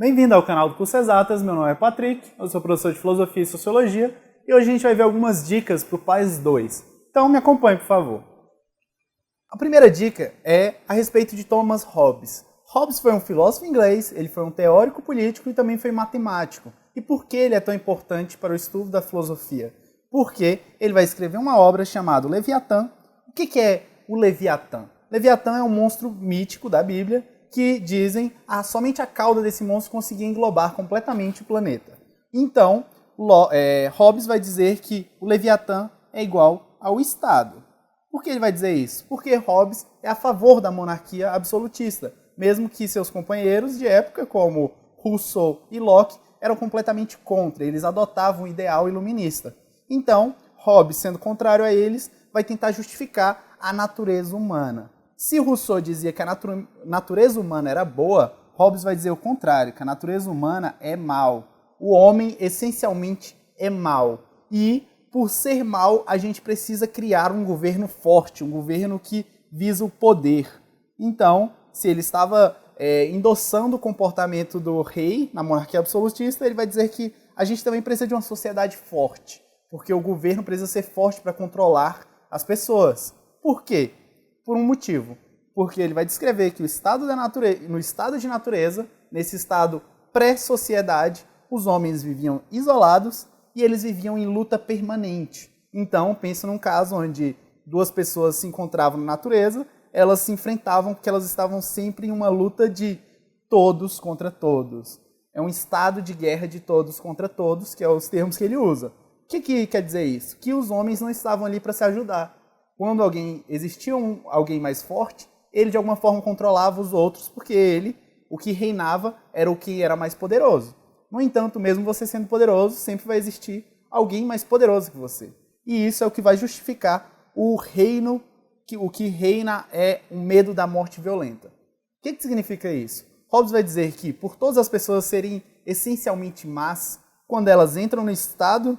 Bem-vindo ao canal do Curso Exatas, meu nome é Patrick, eu sou professor de Filosofia e Sociologia e hoje a gente vai ver algumas dicas para o PAS 2. Então me acompanhe, por favor. A primeira dica é a respeito de Thomas Hobbes. Hobbes foi um filósofo inglês, ele foi um teórico político e também foi matemático. E por que ele é tão importante para o estudo da filosofia? Porque ele vai escrever uma obra chamada Leviatã. O que é o Leviatã? Leviatã é um monstro mítico da Bíblia que dizem somente a cauda desse monstro conseguia englobar completamente o planeta. Então, Hobbes vai dizer que o Leviatã é igual ao Estado. Por que ele vai dizer isso? Porque Hobbes é a favor da monarquia absolutista, mesmo que seus companheiros de época, como Rousseau e Locke, eram completamente contra, eles adotavam o ideal iluminista. Então, Hobbes, sendo contrário a eles, vai tentar justificar a natureza humana. Se Rousseau dizia que a natureza humana era boa, Hobbes vai dizer o contrário, que a natureza humana é mal. O homem, essencialmente, é mal. E, por ser mal, a gente precisa criar um governo forte, um governo que visa o poder. Então, se ele estava endossando o comportamento do rei na monarquia absolutista, ele vai dizer que a gente também precisa de uma sociedade forte, porque o governo precisa ser forte para controlar as pessoas. Por quê? Por um motivo. Porque ele vai descrever que no estado de natureza, nesse estado pré-sociedade, os homens viviam isolados e eles viviam em luta permanente. Então, pensa num caso onde duas pessoas se encontravam na natureza, elas se enfrentavam porque elas estavam sempre em uma luta de todos contra todos. É um estado de guerra de todos contra todos, que é os termos que ele usa. O que quer dizer isso? Que os homens não estavam ali para se ajudar. Quando existia alguém mais forte, ele de alguma forma controlava os outros, porque o que reinava, era o que era mais poderoso. No entanto, mesmo você sendo poderoso, sempre vai existir alguém mais poderoso que você. E isso é o que vai justificar o reino, o que reina é o medo da morte violenta. O que significa isso? Hobbes vai dizer que, por todas as pessoas serem essencialmente más, quando elas entram no estado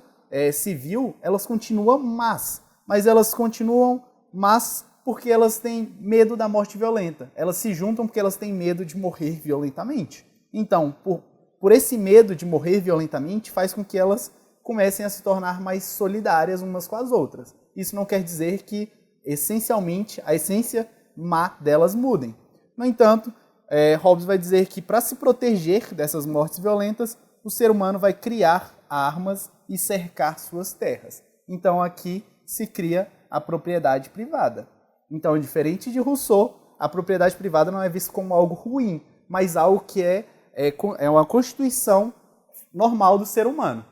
civil, elas continuam más. Mas elas continuam más porque elas têm medo da morte violenta. Elas se juntam porque elas têm medo de morrer violentamente. Então, por esse medo de morrer violentamente, faz com que elas comecem a se tornar mais solidárias umas com as outras. Isso não quer dizer que, essencialmente, a essência má delas mudem. No entanto, Hobbes vai dizer que, para se proteger dessas mortes violentas, o ser humano vai criar armas e cercar suas terras. Então, aqui se cria a propriedade privada. Então, diferente de Rousseau, a propriedade privada não é vista como algo ruim, mas algo que é uma constituição normal do ser humano.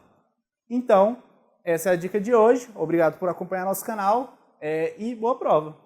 Então, essa é a dica de hoje. Obrigado por acompanhar nosso canal e boa prova!